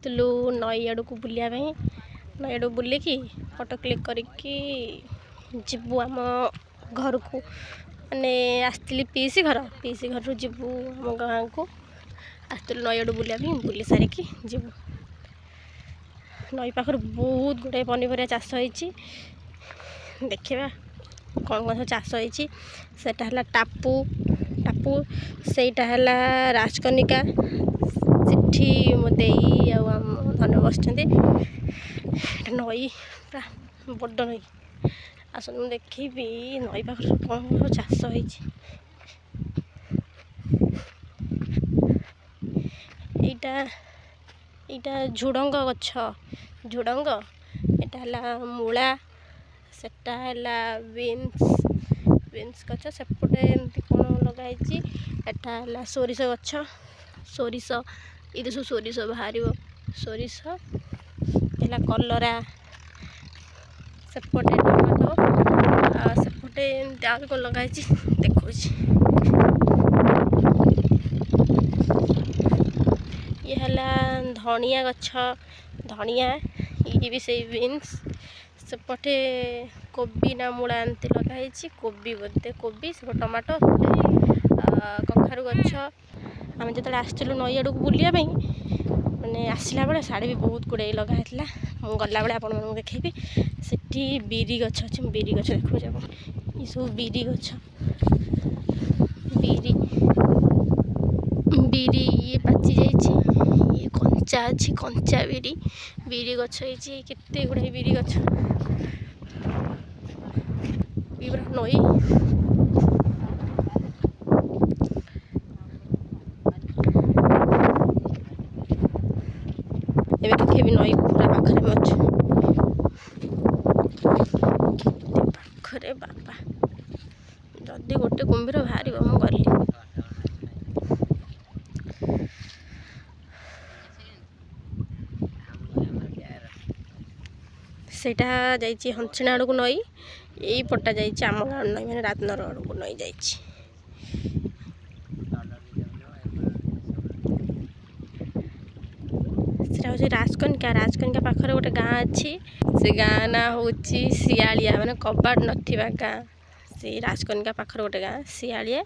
आसलु नई आड़ को बुलिया नई आड़ बुलिकी फोटो क्लिक करके जीवु आम घर को माने आसती पीसी घर जीवु आम गाँ को आसलु नई आड़ बुलिया बुली सारिकी जीवु नई पाखर बहुत गुड़ाए पनीपरिया चाष होती देखा कौन कौन सब चाष होती सेटा है टापू टापू सेटा है राजकनिका चिट्ठी मोदे आम धन बस नई पूरा बड़ नई आसन देखी नई पाखर कौन कौन चाष होती यहाँ झुडंग गछ झुडंग यहाँ मूला सेटा है बीन्स गछ सेपटे एमती कौन लगाई एटा सोरिष गछ सोरिष ये सब सोरिष बाहर सोरिष है कलरा सेपटे टमाटो सेपटे एमती आगे कौन लगाई देखो ये है धनिया गछ धनिया ये भी से बीन्स सेपटे कोबी ना मूला एमती लगाई कोबी बोधे कोबी से टमाटो कखारु गछ आम जो आसलु नई आड़ को बुलिया मैंने आसला बेले साड़ी भी बहुत गुड़ाई लगाई मुझे गला बेले आपण देखी सेठी बीरी गछ अच्छे बीरी गछ देखो ये सब बीरी गछ बीरी बीरी ये पाची जाइए ये कंचा अच्छी कंचा बीरी बीरी गछ केते गुड़ाई बीरी गछ नई देखे भी नई पूरा पाखरे पाखरे बापा जदि गोटे कुंभीर बाहर मु गली सेटा जाइए हंसिणा आड़ को नई यही पटा जाइए आम गाँव नई मैंने राजनगर आड़ को नई जाइए राजकनिका पाखर गोटे गाँ अच्छी से गाँ ना हूँ सियालिया माने कबाट नथिबा गाँ से राजकनिका पाखर गोटे गाँ सियालिया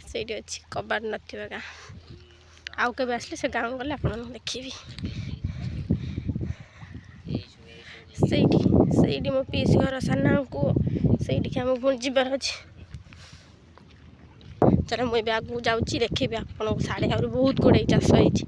से अच्छी कबाट नथिबा गाँ आउ के आसले से गाँव गले आप देखी से मो पीसी घर साना को से आम पुणी जबार अच्छे चलो मुझे आगू जाऊँगी देखी आप साढ़े बहुत गुड़ाई चाष होती।